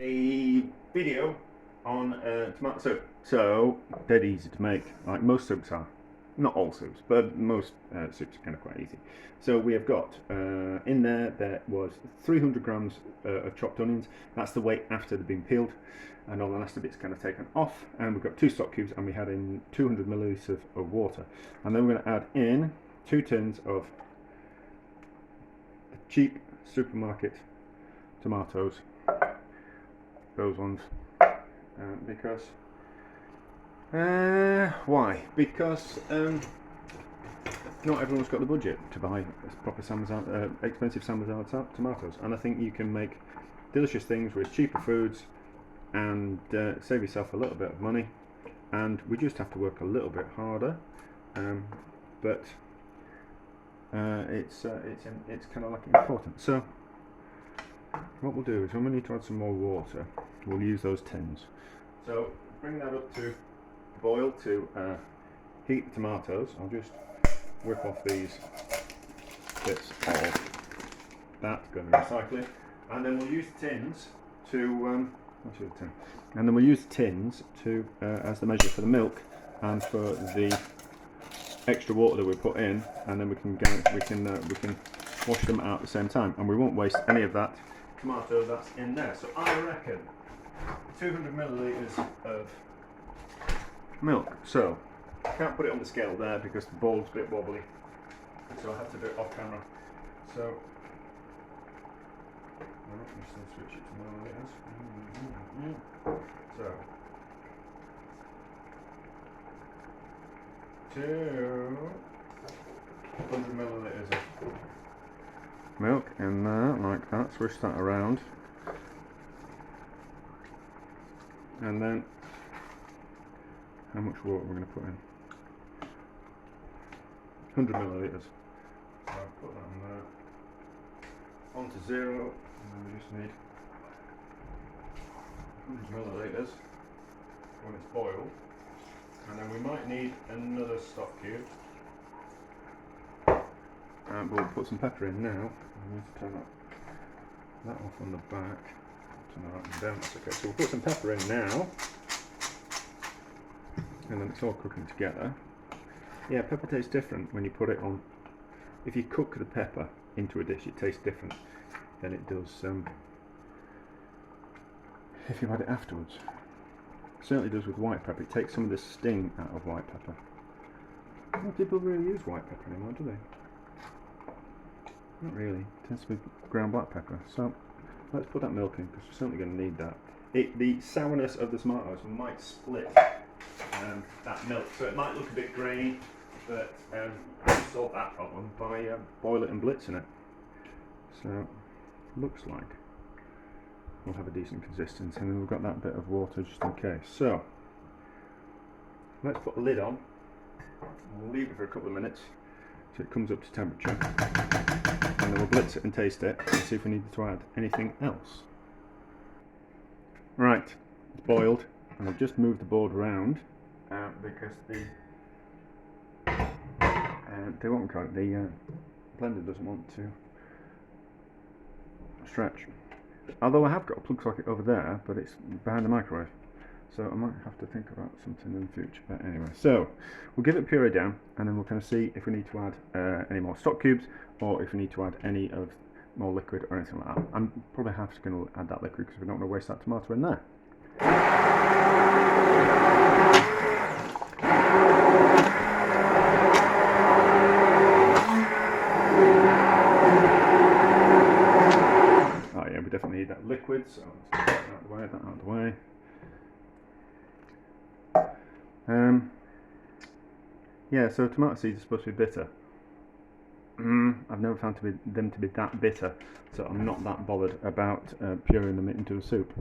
A video on tomato soup. So, dead easy to make, like most soups are. Not all soups, but most soups are kind of quite easy. So we have got, in there was 300 grams of chopped onions. That's the weight after they've been peeled. And all the nasty bits kind of taken off. And we've got 2 stock cubes, and we had in 200 millilitres of water. And then we're going to add in 2 tins of cheap supermarket tomatoes. Those ones. Because why? Because not everyone's got the budget to buy proper expensive Samazala tomatoes, and I think you can make delicious things with cheaper foods and save yourself a little bit of money. And we just have to work a little bit harder, but it's kind of like important. So what we'll do is, when we need to add some more water, we'll use those tins. So bring that up to boil to heat the tomatoes. I'll just whip off these bits of that, go to recycling, and then we'll use tins to and then we'll use tins to as the measure for the milk and for the extra water that we put in, and then we can wash them out at the same time, and we won't waste any of that tomato that's in there. So I reckon 200 millilitres of milk. So I can't put it on the scale there because the bowl's a bit wobbly, so I have to do it off camera. So I'm just going to switch it to millilitres. So 200 millilitres of milk in there, like that. Swish that around, and then how much water we're going to put in? 100 millilitres. So I'll put that in there, onto 0, and then we just need 100 millilitres when it's boiled, and then we might need another stock cube. But we'll put some pepper in now. I need to turn that off on the back. Turn that up and down. That's okay. So we'll put some pepper in now, and then it's all cooking together. Yeah, pepper tastes different when you put it on. If you cook the pepper into a dish, it tastes different than it does if you add it afterwards. It certainly does with white pepper. It takes some of the sting out of white pepper. Well, people really use white pepper anymore, do they? Not really. It tends to be ground black pepper. So let's put that milk in, because we're certainly going to need that. The sourness of the tomatoes might split that milk, so it might look a bit grainy, but we'll solve that problem by boil it and blitzing it. So looks like we'll have a decent consistency, and then we've got that bit of water just in case. So let's put the lid on. We'll leave it for a couple of minutes so it comes up to temperature, and then we'll blitz it and taste it and see if we need to add anything else. Right, it's boiled, and I've just moved the board around because the blender doesn't want to stretch. Although I have got a plug socket over there, but it's behind the microwave, so I might have to think about something in the future. But anyway, so we'll give it puree down, and then we'll kind of see if we need to add any more stock cubes, or if we need to add any of more liquid or anything like that. I'm probably going to add that liquid because we don't want to waste that tomato in there. Oh yeah, we definitely need that liquid, so let's get that out of the way, that out of the way. Yeah, so tomato seeds are supposed to be bitter. I've never found them to be that bitter, so I'm not that bothered about pureeing them into a soup.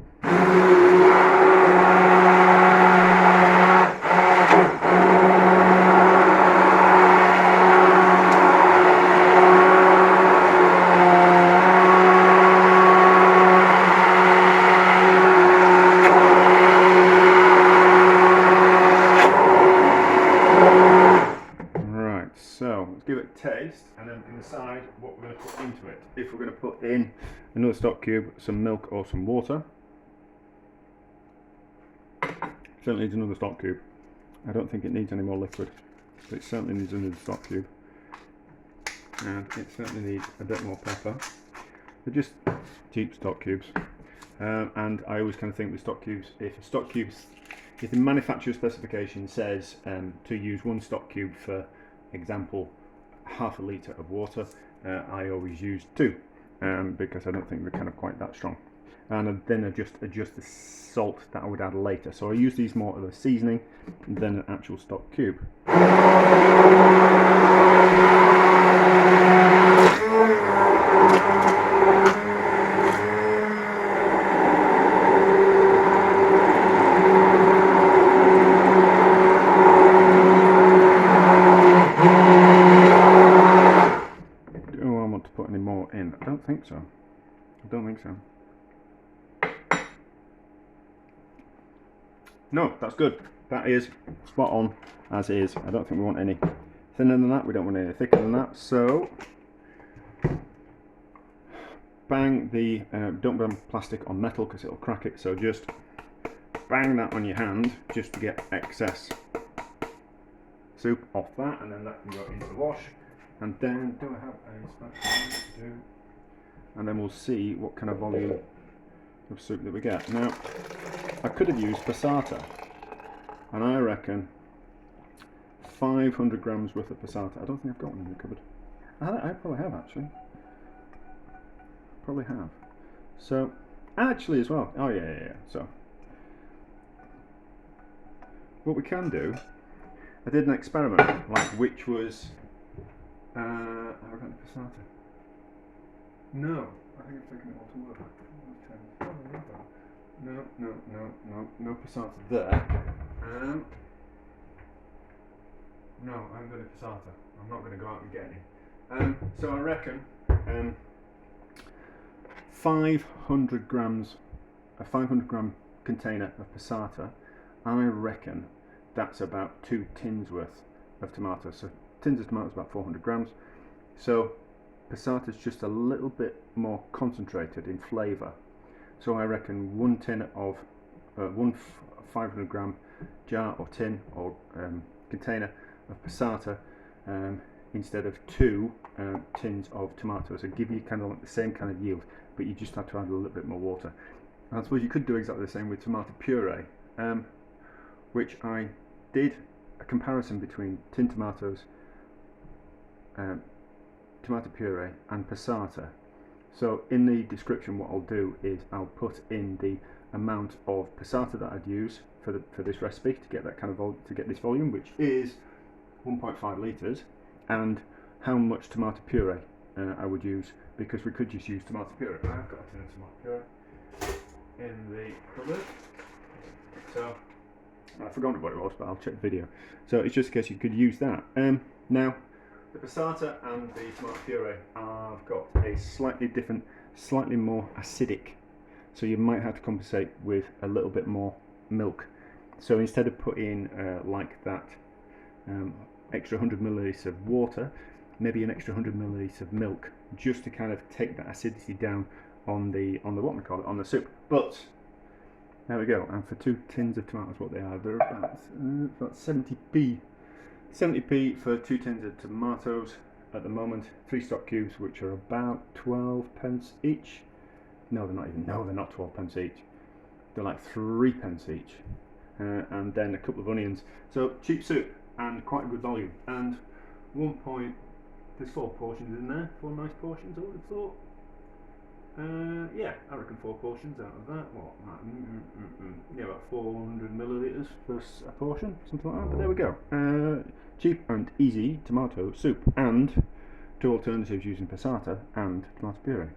So let's give it a taste, and then we can decide what we're going to put into it. If we're going to put in another stock cube, some milk or some water. Certainly needs another stock cube. I don't think it needs any more liquid, but it certainly needs another stock cube. And it certainly needs a bit more pepper. They're just cheap stock cubes. And I always kind of think with stock cubes, if the manufacturer specification says to use 1 stock cube for example half a litre of water, I always use 2 because I don't think they're kind of quite that strong. And then I just adjust the salt that I would add later. So I use these more as a seasoning than an actual stock cube. Do I want to put any more in? I don't think so. I don't think so. No, that's good. That is spot on as is. I don't think we want any thinner than that. We don't want any thicker than that. So, bang the, don't bang plastic on metal because it'll crack it. So just bang that on your hand just to get excess soup off that, and then that can go into the wash. And then, do I have a spatula? Do. And then we'll see what kind of volume of soup that we get. Now, I could have used passata, and I reckon 500 grams worth of passata. I don't think I've got one in the cupboard. I probably have actually. Probably have. So, actually as well. Oh yeah. So, what we can do, I did an experiment, like which was, have I got any passata? No, I think I'm taking it all to work. No passata there. No, I haven't got any passata. I'm not going to go out and get any. So I reckon 500 grams, a 500 gram container of passata, I reckon that's about 2 tins worth of tomatoes. So tins of tomatoes about 400 grams. So passata is just a little bit more concentrated in flavour. So I reckon 1 tin of, 500 gram jar or tin or container of passata instead of 2 tins of tomatoes. So give you kind of like the same kind of yield, but you just have to add a little bit more water. And I suppose you could do exactly the same with tomato puree, which I did a comparison between tin tomatoes, tomato puree and passata. So in the description what I'll do is I'll put in the amount of passata that I'd use for this recipe to get that kind of this volume, which is 1.5 litres, and how much tomato puree I would use, because we could just use tomato puree. I've got a tin of tomato puree in the cupboard. So I've forgotten what it was, but I'll check the video. So it's just in case you could use that. Now, the passata and the tomato puree have got a slightly different, slightly more acidic. So you might have to compensate with a little bit more milk. So instead of putting like that extra 100 milliliters of water, maybe an extra 100 milliliters of milk, just to kind of take that acidity down on the what we call it, on the soup. But there we go. And for 2 tins of tomatoes, what they are, they're about 70p. 70p for 2 tins of tomatoes at the moment. 3 stock cubes, which are about 12 pence each. No, they're not even. No, they're not 12 pence each. They're like 3 pence each. And then a couple of onions. So cheap soup and quite a good volume. And there's 4 portions in there. 4 nice portions, I would have thought. Yeah, I reckon 4 portions out of that. What? Yeah, about 400 millilitres for a portion, something like that. But there we go. Cheap and easy tomato soup, and 2 alternatives using passata and tomato puree.